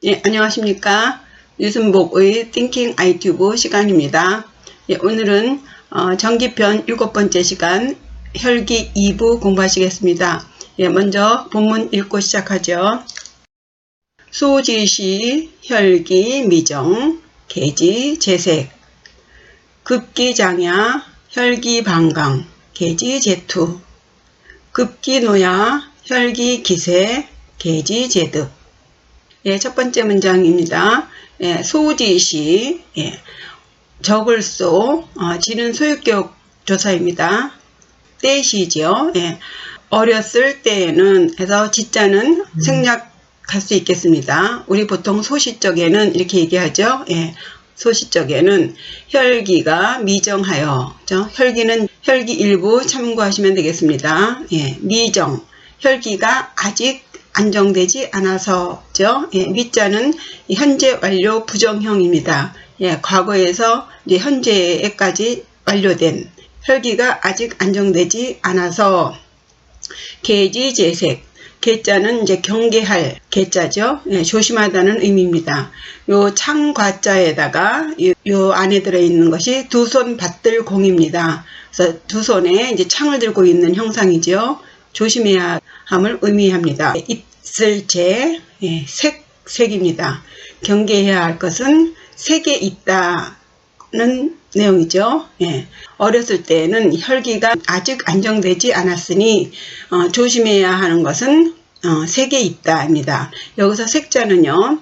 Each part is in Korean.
예, 안녕하십니까. 유순복의 Thinking iTuber 시간입니다. 예, 오늘은 정기편 7번째 시간 혈기 2부 공부하시겠습니다. 예, 먼저 본문 읽고 시작하죠. 소지시 혈기 미정 계지 재색 급기장야 혈기 방강 계지 재투 급기노야 혈기 기세 계지 재득. 예, 첫 번째 문장입니다. 예, 소지시, 예, 적을소, 지는 소유격 조사입니다. 때시죠. 예, 어렸을 때에는 해서 지자는 생략할 수 있겠습니다. 우리 보통 소시적에는 이렇게 얘기하죠. 예, 소시적에는 혈기가 미정하여, 혈기는 혈기 일부 참고하시면 되겠습니다. 예, 미정, 혈기가 아직 안정되지 않아서죠. 예, 미자는 현재 완료 부정형입니다. 예, 과거에서 이제 현재까지 완료된 혈기가 아직 안정되지 않아서 계지 재색 계자는 이제 경계할 계자죠. 예, 조심하다는 의미입니다. 요 창과자에다가 요 안에 들어있는 것이 두 손 받들 공입니다. 그래서 두 손에 이제 창을 들고 있는 형상이죠. 조심해야 함을 의미합니다. 있을제, 예, 색입니다. 경계해야 할 것은 색에 있다는 내용이죠. 예, 어렸을 때는 혈기가 아직 안정되지 않았으니 조심해야 하는 것은 색에 있다입니다. 여기서 색자는요,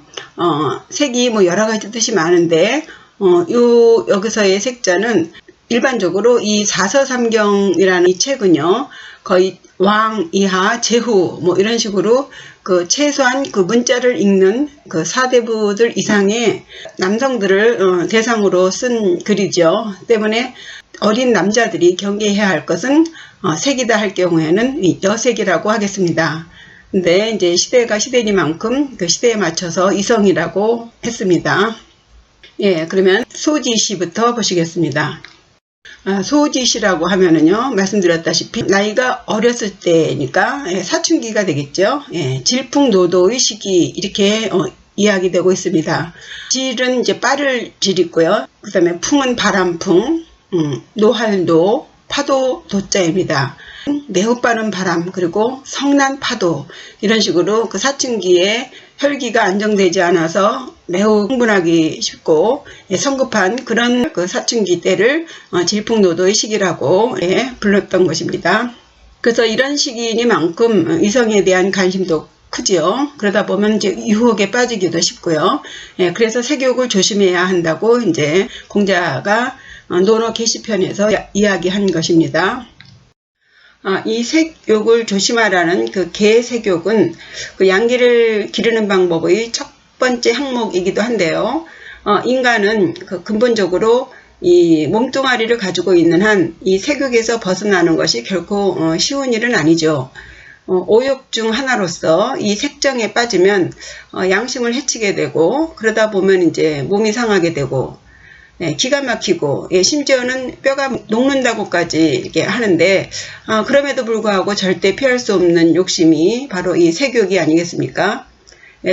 색이 뭐 여러 가지 뜻이 많은데 여기서의 색자는 일반적으로 이 사서삼경이라는 이 책은요, 거의 왕, 이하, 제후 뭐 이런 식으로 그 최소한 그 문자를 읽는 그 사대부들 이상의 남성들을 대상으로 쓴 글이죠. 때문에 어린 남자들이 경계해야 할 것은 색이다 할 경우에는 여색이라고 하겠습니다. 근데 이제 시대가 시대니만큼 그 시대에 맞춰서 이성이라고 했습니다. 예, 그러면 소지시부터 보시겠습니다. 소지시라고 하면은요, 말씀드렸다시피 나이가 어렸을 때니까 사춘기가 되겠죠. 예, 질풍노도의 시기 이렇게 이야기되고 있습니다. 질은 이제 빠를 질이고요. 그 다음에 풍은 바람풍, 노할노, 파도 도자입니다. 매우 빠른 바람 그리고 성난 파도 이런 식으로 그 사춘기에 혈기가 안정되지 않아서 매우 흥분하기 쉽고 성급한 그런 그 사춘기 때를 질풍노도의 시기라고 불렀던 것입니다. 그래서 이런 시기니만큼 이성에 대한 관심도 크지요. 그러다 보면 이제 유혹에 빠지기도 쉽고요. 그래서 색욕을 조심해야 한다고 이제 공자가 논어 게시편에서 이야기한 것입니다. 이 색욕을 조심하라는 그 개색욕은 그 양기를 기르는 방법의 첫 번째 항목이기도 한데요. 인간은 그 근본적으로 이 몸뚱아리를 가지고 있는 한 이 색욕에서 벗어나는 것이 결코 쉬운 일은 아니죠. 오욕 중 하나로서 이 색정에 빠지면 양심을 해치게 되고 그러다 보면 이제 몸이 상하게 되고 기가 막히고 심지어는 뼈가 녹는다고까지 이렇게 하는데 그럼에도 불구하고 절대 피할 수 없는 욕심이 바로 이 색욕이 아니겠습니까?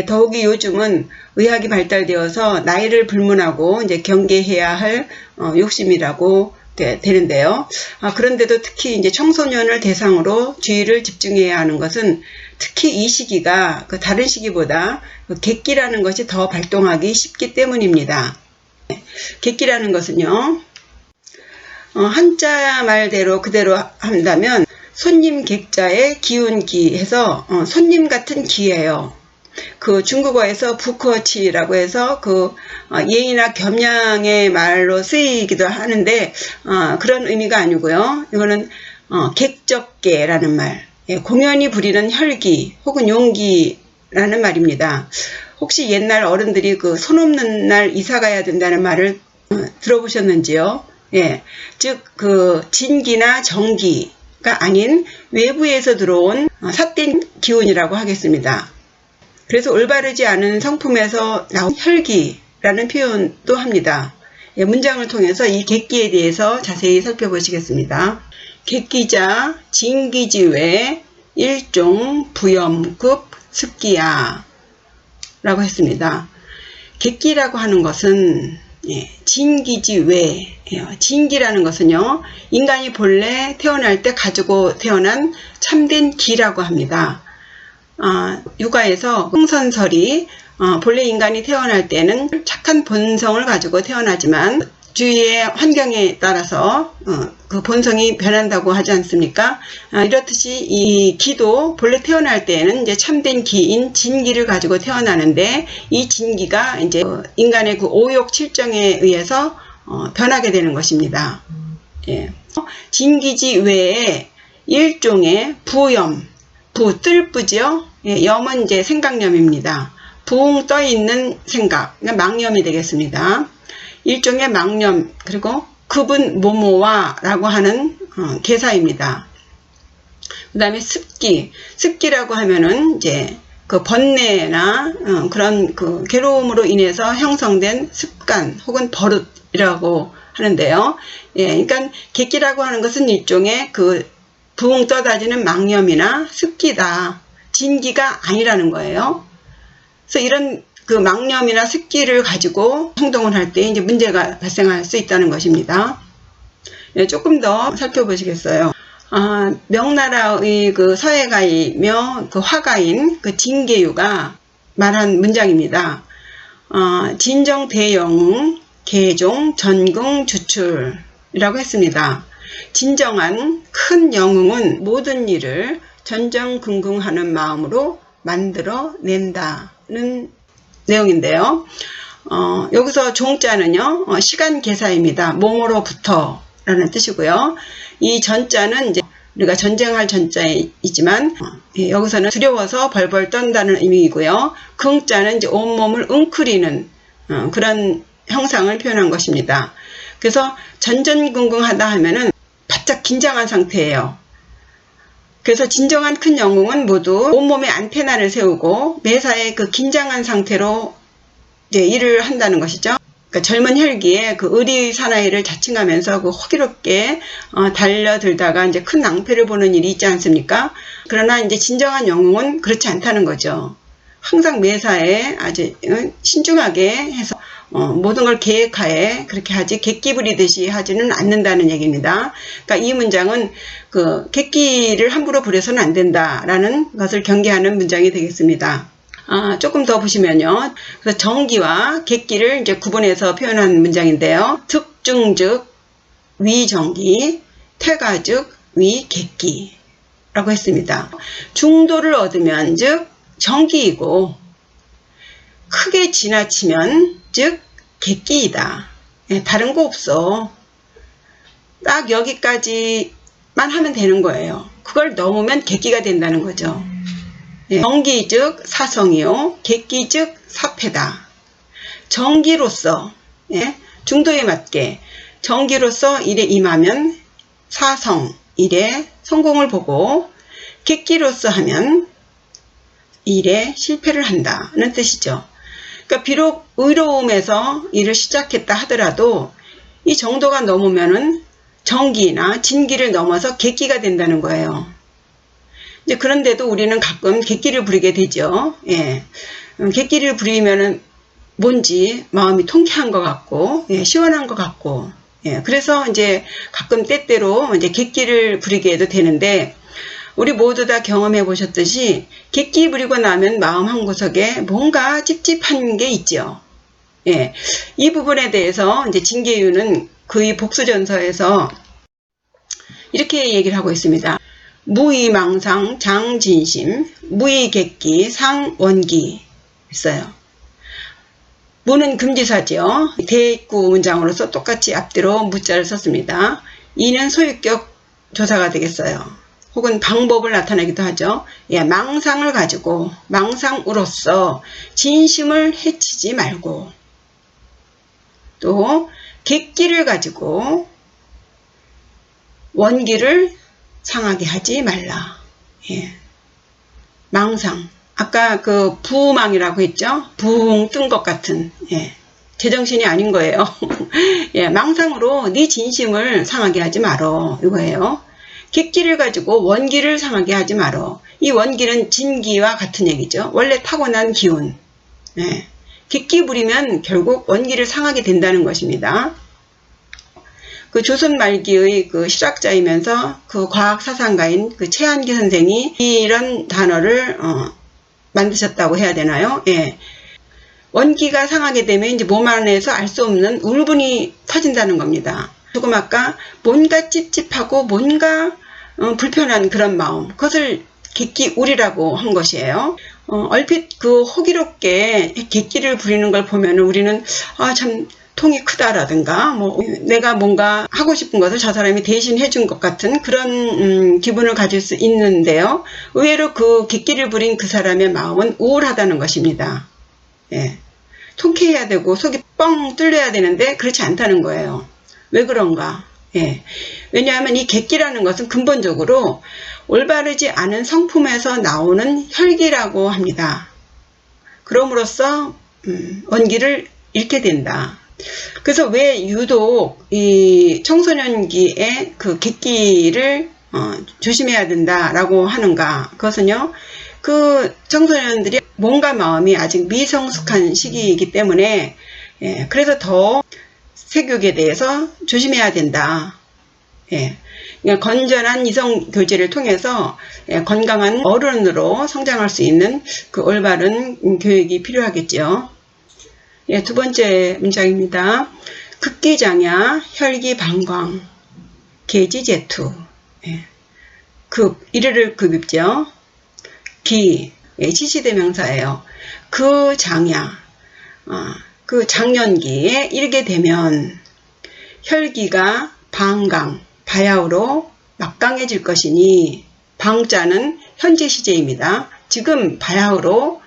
더욱이 요즘은 의학이 발달되어서 나이를 불문하고 이제 경계해야 할 욕심이라고 되는데요. 그런데도 특히 이제 청소년을 대상으로 주의를 집중해야 하는 것은 특히 이 시기가 그 다른 시기보다 객기라는 것이 더 발동하기 쉽기 때문입니다. 객기라는 것은요, 한자 말대로 그대로 한다면 손님 객자의 기운기 해서 손님 같은 기예요. 그 중국어에서 부커치라고 해서 그 예의나 겸양의 말로 쓰이기도 하는데 그런 의미가 아니고요. 이거는 객적계라는 말, 공연히 부리는 혈기 혹은 용기라는 말입니다. 혹시 옛날 어른들이 그 손 없는 날 이사 가야 된다는 말을 들어보셨는지요? 예, 즉 그 진기나 정기가 아닌 외부에서 들어온 삿된 기운이라고 하겠습니다. 그래서 올바르지 않은 성품에서 나온 혈기라는 표현도 합니다. 예, 문장을 통해서 이 객기에 대해서 자세히 살펴보시겠습니다. 객기자 진기지외 일종 부염급 습기야. 라고 했습니다. 객기라고 하는 것은 진기지 외예요. 진기라는 것은요, 인간이 본래 태어날 때 가지고 태어난 참된 기라고 합니다. 육아에서 흥선설이 본래 인간이 태어날 때는 착한 본성을 가지고 태어나지만 주위의 환경에 따라서 그 본성이 변한다고 하지 않습니까? 이렇듯이 이 기도 본래 태어날 때에는 이제 참된 기인 진기를 가지고 태어나는데, 이 진기가 이제 인간의 그 오욕 칠정에 의해서 변하게 되는 것입니다. 예. 진기지 외에 일종의 부염, 뜰부죠. 예, 염은 이제 생각염입니다. 붕 떠 있는 생각, 그러니까 망염이 되겠습니다. 일종의 망념, 그리고 급은 모모와라고 하는 개사입니다. 그 다음에 습기라고 하면은 이제 그 번뇌나 그런 그 괴로움으로 인해서 형성된 습관 혹은 버릇이라고 하는데요. 예, 그러니까 객기라고 하는 것은 일종의 그 붕 떠다지는 망념이나 습기다. 진기가 아니라는 거예요. 그래서 이런 그 망념이나 습기를 가지고 행동을 할 때 이제 문제가 발생할 수 있다는 것입니다. 예, 조금 더 살펴보시겠어요. 명나라의 그 서예가이며 그 화가인 그 진계유가 말한 문장입니다. 진정대영웅 계종 전궁 주출이라고 했습니다. 진정한 큰 영웅은 모든 일을 전전긍긍하는 마음으로 만들어 낸다는 내용인데요. 여기서 종자는요, 시간 계사입니다. 몸으로부터 라는 뜻이고요. 이 전자는 이제 우리가 전쟁할 전자이지만, 여기서는 두려워서 벌벌 떤다는 의미이고요. 긍자는 이제 온몸을 웅크리는 그런 형상을 표현한 것입니다. 그래서 전전긍긍하다 하면은 바짝 긴장한 상태예요. 그래서 진정한 큰 영웅은 모두 온몸에 안테나를 세우고 매사에 그 긴장한 상태로 이제 일을 한다는 것이죠. 그러니까 젊은 혈기에 그 의리 사나이를 자칭하면서 그 호기롭게 달려들다가 이제 큰 낭패를 보는 일이 있지 않습니까? 그러나 이제 진정한 영웅은 그렇지 않다는 거죠. 항상 매사에 아주 신중하게 해서 모든 걸 계획하에 그렇게 하지 객기 부리듯이 하지는 않는다는 얘기입니다. 그러니까 이 문장은 그 객기를 함부로 부려서는 안 된다라는 것을 경계하는 문장이 되겠습니다. 조금 더 보시면요. 그래서 정기와 객기를 이제 구분해서 표현한 문장인데요. 특중즉 위정기, 퇴가즉 위객기라고 했습니다. 중도를 얻으면 즉 정기이고, 크게 지나치면 즉 객기이다. 다른 거 없어. 딱 여기까지만 하면 되는 거예요. 그걸 넘으면 객기가 된다는 거죠. 정기 즉 사성이요, 객기 즉 사패다. 정기로서 중도에 맞게 정기로서 일에 임하면 사성, 일에 성공을 보고, 객기로서 하면 일에 실패를 한다는 뜻이죠. 그러니까 비록 의로움에서 일을 시작했다 하더라도 이 정도가 넘으면은 정기나 진기를 넘어서 객기가 된다는 거예요. 이제 그런데도 우리는 가끔 객기를 부리게 되죠. 예. 객기를 부리면은 뭔지 마음이 통쾌한 것 같고, 시원한 것 같고, 그래서 이제 가끔 때때로 이제 객기를 부리게도 되는데, 우리 모두 다 경험해 보셨듯이 객기 부리고 나면 마음 한구석에 뭔가 찝찝한 게 있죠. 예. 이 부분에 대해서 이제 진계유는 그의 복수전서에서 이렇게 얘기를 하고 있습니다. 무의망상 장진심, 무의객기 상원기 있어요. 무는 금지사죠. 대입구 문장으로서 똑같이 앞뒤로 무자를 썼습니다. 이는 소유격 조사가 되겠어요. 혹은 방법을 나타내기도 하죠. 망상을 가지고 망상으로서 진심을 해치지 말고, 또 객기를 가지고 원기를 상하게 하지 말라. 망상, 아까 그 부망이라고 했죠. 붕 뜬 것 같은, 제정신이 아닌 거예요. 망상으로 네 진심을 상하게 하지 말어, 이거예요. 객기를 가지고 원기를 상하게 하지 말어. 이 원기는 진기와 같은 얘기죠. 원래 타고난 기운, 예, 깃기 부리면 결국 원기를 상하게 된다는 것입니다. 그 조선 말기의 그 실학자이면서 그 과학 사상가인 그 최한기 선생이 이런 단어를 만드셨다고 해야 되나요? 예. 원기가 상하게 되면 이제 몸 안에서 알 수 없는 울분이 터진다는 겁니다. 조금 아까 뭔가 찝찝하고 뭔가 불편한 그런 마음, 그것을 깃기울이라고 한 것이에요. 얼핏 그 호기롭게 깃기를 부리는 걸 보면 우리는 참 통이 크다라든가 뭐 내가 뭔가 하고 싶은 것을 저 사람이 대신 해준 것 같은 그런 기분을 가질 수 있는데요. 의외로 그 깃기를 부린 그 사람의 마음은 우울하다는 것입니다. 예. 통쾌해야 되고 속이 뻥 뚫려야 되는데 그렇지 않다는 거예요. 왜 그런가? 예. 왜냐하면 이 객기라는 것은 근본적으로 올바르지 않은 성품에서 나오는 혈기라고 합니다. 그럼으로써 원기를 잃게 된다. 그래서 왜 유독 이 청소년기에 그 객기를 조심해야 된다라고 하는가? 그것은요, 그 청소년들이 몸과 마음이 아직 미성숙한 시기이기 때문에, 예, 그래서 더 세교육에 대해서 조심해야 된다. 예, 그러니까 건전한 이성 교제를 통해서 건강한 어른으로 성장할 수 있는 그 올바른 교육이 필요하겠죠. 예, 두 번째 문장입니다. 극기장야, 혈기방광, 계지제투. 예, 급, 이르를 급입죠. 기, 예, 지시대명사예요. 그 장야, 그 장년기에 이르게 되면 혈기가 방강, 바야흐로 막강해질 것이니, 방자는 현재 시제입니다. 지금 바야흐로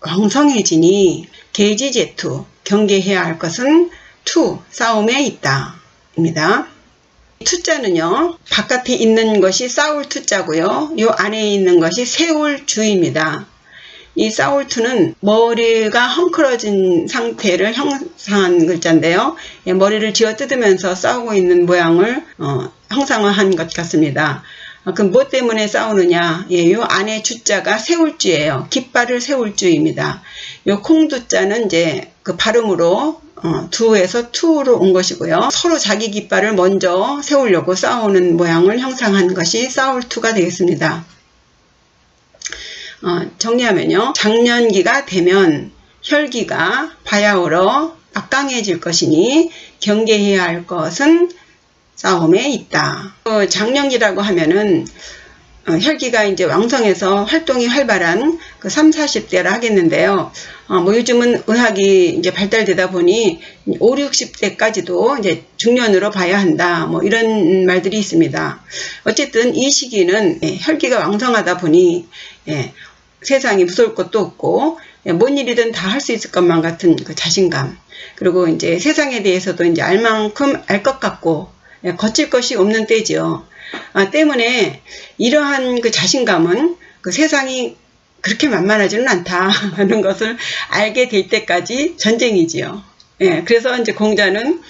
왕성해지니 계지제투, 경계해야 할 것은 투, 싸움에 있다 입니다. 투자는요, 바깥에 있는 것이 싸울 투자고요, 요 안에 있는 것이 세울 주입니다. 이 싸울 투는 머리가 헝클어진 상태를 형상한 글자인데요, 머리를 쥐어 뜯으면서 싸우고 있는 모양을 형상화한 것 같습니다. 그럼 뭐 때문에 싸우느냐? 예, 요 안에 주자가 세울주예요. 깃발을 세울주입니다. 요 콩두자는 이제 그 발음으로 두에서 투로 온 것이고요. 서로 자기 깃발을 먼저 세우려고 싸우는 모양을 형상한 것이 싸울투가 되겠습니다. 정리하면요. 장년기가 되면 혈기가 바야흐로 막강해질 것이니 경계해야 할 것은 싸움에 있다. 장년기라고 하면은 혈기가 이제 왕성해서 활동이 활발한 그 30, 40대라 하겠는데요. 뭐 요즘은 의학이 이제 발달되다 보니 5, 60대까지도 이제 중년으로 봐야 한다. 뭐 이런 말들이 있습니다. 어쨌든 이 시기는 혈기가 왕성하다 보니 세상이 무서울 것도 없고 뭔 일이든 다 할 수 있을 것만 같은 그 자신감. 그리고 이제 세상에 대해서도 이제 알 만큼 알 것 같고 거칠 것이 없는 때죠. 때문에 이러한 그 자신감은 그 세상이 그렇게 만만하지는 않다 하는 것을 알게 될 때까지 전쟁이지요. 예, 그래서 이제 공자는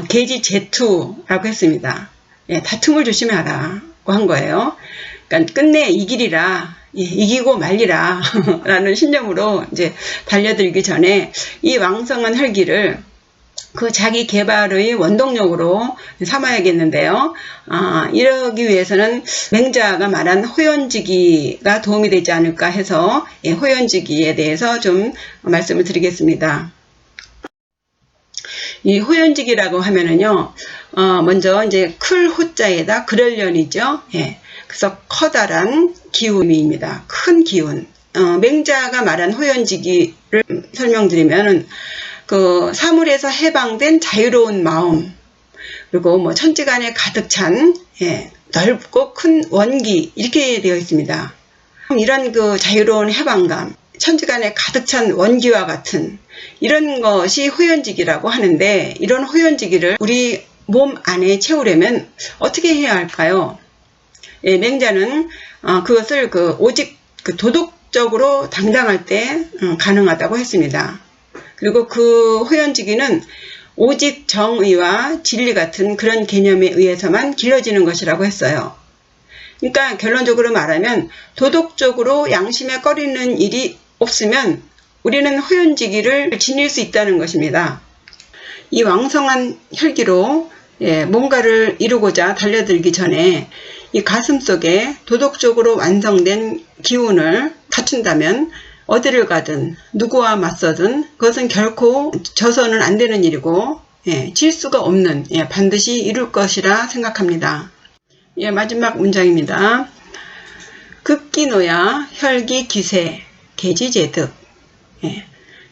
계지제투라고 했습니다. 예, 다툼을 조심하라고 한 거예요. 그러니까 끝내 이기리라, 예, 이기고 말리라 라는 신념으로 이제 달려들기 전에 이 왕성한 혈기를 그 자기 개발의 원동력으로 삼아야겠는데요. 이러기 위해서는 맹자가 말한 호연지기가 도움이 되지 않을까 해서 호연지기에 대해서 좀 말씀을 드리겠습니다. 이 호연지기라고 하면은요, 먼저 이제 클 호자에다 그럴련이죠. 예. 그래서 커다란 기운입니다. 큰 기운. 맹자가 말한 호연지기를 설명드리면은 그 사물에서 해방된 자유로운 마음, 그리고 뭐 천지간에 가득 찬 넓고 큰 원기, 이렇게 되어 있습니다. 이런 그 자유로운 해방감, 천지간에 가득 찬 원기와 같은 이런 것이 호연지기라고 하는데, 이런 호연지기를 우리 몸 안에 채우려면 어떻게 해야 할까요? 맹자는 그것을 오직 도덕적으로 당당할 때 가능하다고 했습니다. 그리고 그 호연지기는 오직 정의와 진리 같은 그런 개념에 의해서만 길러지는 것이라고 했어요. 그러니까 결론적으로 말하면 도덕적으로 양심에 꺼리는 일이 없으면 우리는 호연지기를 지닐 수 있다는 것입니다. 이 왕성한 혈기로 뭔가를 이루고자 달려들기 전에 이 가슴 속에 도덕적으로 완성된 기운을 갖춘다면 어디를 가든 누구와 맞서든 그것은 결코 져서는 안 되는 일이고 질 수가 없는 반드시 이룰 것이라 생각합니다. 마지막 문장입니다. 급기노야 혈기 기세 계지제득.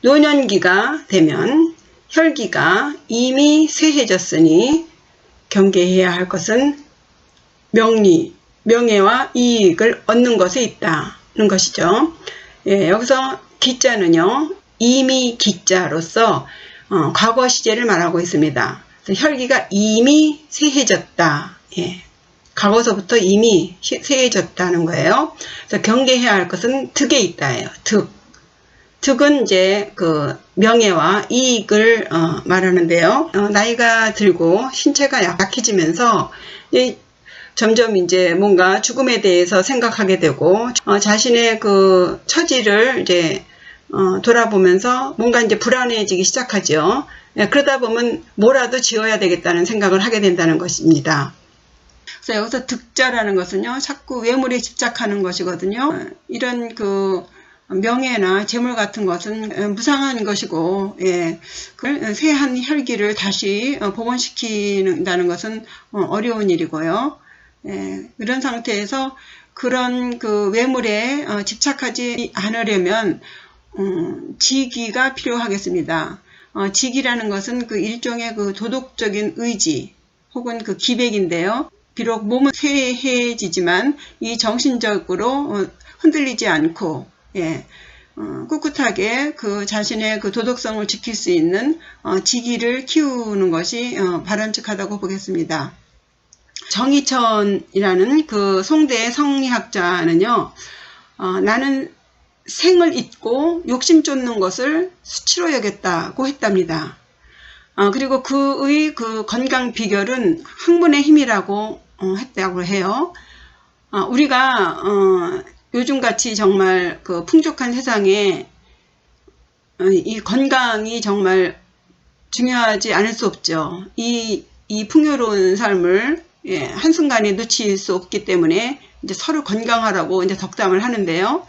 노년기가 되면 혈기가 이미 쇠해졌으니 경계해야 할 것은 명리, 명예와 이익을 얻는 것에 있다는 것이죠. 여기서 기자는요, 이미 기자로서 과거 시제를 말하고 있습니다. 혈기가 이미 쇠해졌다. 과거서부터 이미 쇠해졌다는 거예요. 그래서 경계해야 할 것은 득에 있다예요. 득은 이제 그 명예와 이익을 말하는데요. 나이가 들고 신체가 약해지면서 점점 이제 뭔가 죽음에 대해서 생각하게 되고 자신의 그 처지를 이제 돌아보면서 뭔가 이제 불안해지기 시작하죠. 그러다 보면 뭐라도 지어야 되겠다는 생각을 하게 된다는 것입니다. 그래서 여기서 득자라는 것은요, 자꾸 외물에 집착하는 것이거든요. 이런 그 명예나 재물 같은 것은 무상한 것이고, 그 쇠한 혈기를 다시 복원시킨다는 것은 어려운 일이고요. 이런 상태에서 그런 그 외물에 집착하지 않으려면 지기가 필요하겠습니다. 지기라는 것은 그 일종의 그 도덕적인 의지 혹은 그 기백인데요. 비록 몸은 쇠해지지만 이 정신적으로 흔들리지 않고 꿋꿋하게 그 자신의 그 도덕성을 지킬 수 있는 지기를 키우는 것이 바람직하다고 보겠습니다. 정의천이라는 그 송대의 성리학자는요, 나는 생을 잊고 욕심 쫓는 것을 수치로 여겼다고 했답니다. 그리고 그의 그 건강 비결은 학문의 힘이라고 했다고 해요. 우리가 요즘같이 정말 그 풍족한 세상에 이 건강이 정말 중요하지 않을 수 없죠. 이 풍요로운 삶을 한순간에 놓칠 수 없기 때문에 이제 서로 건강하라고 이제 덕담을 하는데요.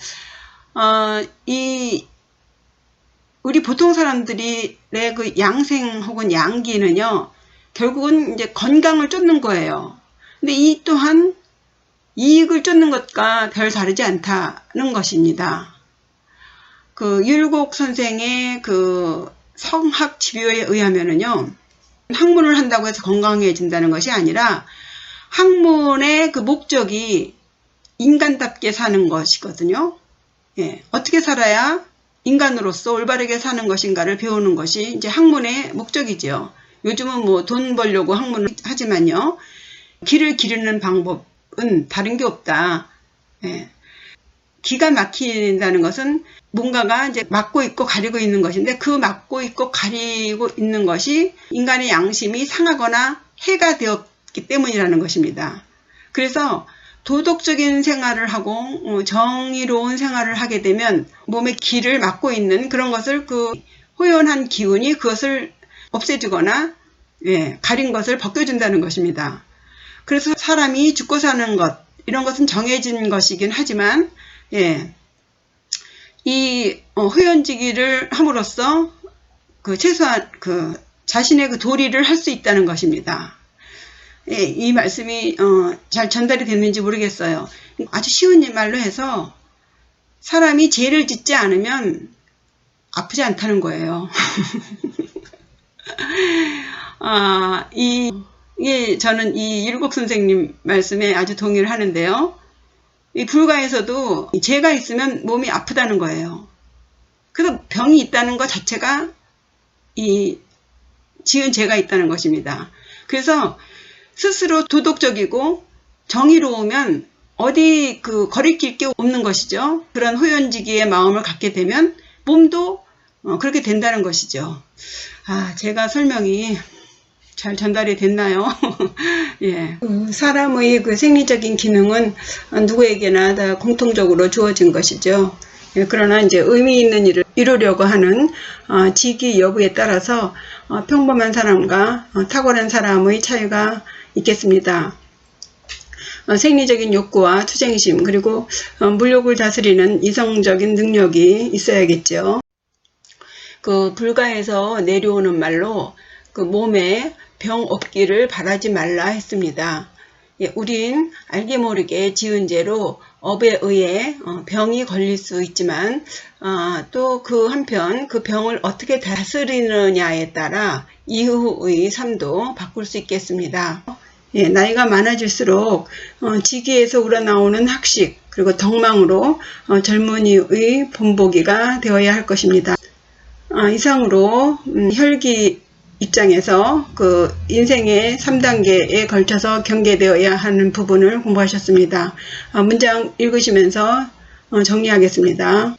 우리 보통 사람들의 그 양생 혹은 양기는요, 결국은 이제 건강을 쫓는 거예요. 근데 이 또한 이익을 쫓는 것과 별 다르지 않다는 것입니다. 그 율곡 선생의 그 성학 집요에 의하면은요, 학문을 한다고 해서 건강해진다는 것이 아니라 학문의 그 목적이 인간답게 사는 것이거든요. 어떻게 살아야 인간으로서 올바르게 사는 것인가를 배우는 것이 이제 학문의 목적이죠. 요즘은 뭐 돈 벌려고 학문을 하지만요, 길을 기르는 방법은 다른 게 없다. 기가 막힌다는 것은 뭔가가 이제 막고 있고 가리고 있는 것인데, 그 막고 있고 가리고 있는 것이 인간의 양심이 상하거나 해가 되었기 때문이라는 것입니다. 그래서 도덕적인 생활을 하고 정의로운 생활을 하게 되면 몸의 길을 막고 있는 그런 것을, 그 호연한 기운이 그것을 없애주거나 가린 것을 벗겨준다는 것입니다. 그래서 사람이 죽고 사는 것, 이런 것은 정해진 것이긴 하지만 이 호연지기를 함으로써 그 최소한 그 자신의 그 도리를 할 수 있다는 것입니다. 이 말씀이 잘 전달이 됐는지 모르겠어요. 아주 쉬운 말로 해서 사람이 죄를 짓지 않으면 아프지 않다는 거예요. 저는 이 율곡 선생님 말씀에 아주 동의를 하는데요. 이 불가에서도 죄가 있으면 몸이 아프다는 거예요. 그래서 병이 있다는 것 자체가 이 지은 죄가 있다는 것입니다. 그래서 스스로 도덕적이고 정의로우면 어디 그 거리낄 게 없는 것이죠. 그런 호연지기의 마음을 갖게 되면 몸도 그렇게 된다는 것이죠. 제가 설명이 잘 전달이 됐나요? 사람의 그 생리적인 기능은 누구에게나 다 공통적으로 주어진 것이죠. 그러나 이제 의미 있는 일을 이루려고 하는 직위 여부에 따라서 평범한 사람과 탁월한 사람의 차이가 있겠습니다. 생리적인 욕구와 투쟁심, 그리고 물욕을 다스리는 이성적인 능력이 있어야겠죠. 그 불가에서 내려오는 말로 그 몸에 병 없기를 바라지 말라 했습니다. 우린 알게 모르게 지은 죄로 업에 의해 병이 걸릴 수 있지만 또 그 한편 그 병을 어떻게 다스리느냐에 따라 이후의 삶도 바꿀 수 있겠습니다. 나이가 많아질수록 직위에서 우러나오는 학식 그리고 덕망으로 젊은이의 본보기가 되어야 할 것입니다. 이상으로 혈기 입장에서 그 인생의 3단계에 걸쳐서 경계되어야 하는 부분을 공부하셨습니다. 문장 읽으시면서 정리하겠습니다.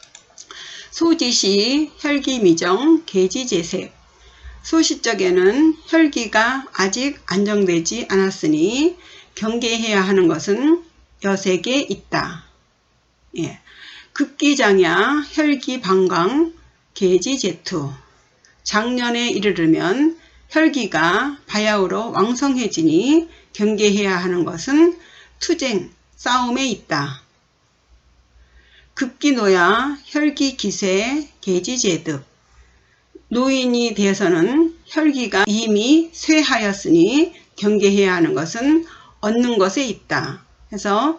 소지시 혈기미정 계지재색. 소시적에는 혈기가 아직 안정되지 않았으니 경계해야 하는 것은 여색에 있다. 급기장야 혈기방광 계지제투. 장년에 이르르면 혈기가 바야흐로 왕성해지니 경계해야 하는 것은 투쟁, 싸움에 있다. 급기노야 혈기기세 계지제득. 노인이 되어서는 혈기가 이미 쇠하였으니 경계해야 하는 것은 얻는 것에 있다. 그래서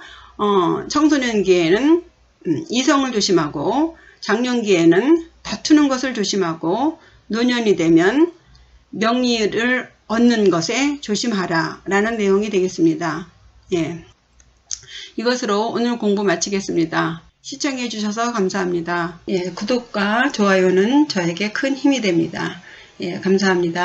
청소년기에는 이성을 조심하고 장년기에는 다투는 것을 조심하고 노년이 되면 명리를 얻는 것에 조심하라 라는 내용이 되겠습니다. 이것으로 오늘 공부 마치겠습니다. 시청해 주셔서 감사합니다. 구독과 좋아요는 저에게 큰 힘이 됩니다. 감사합니다.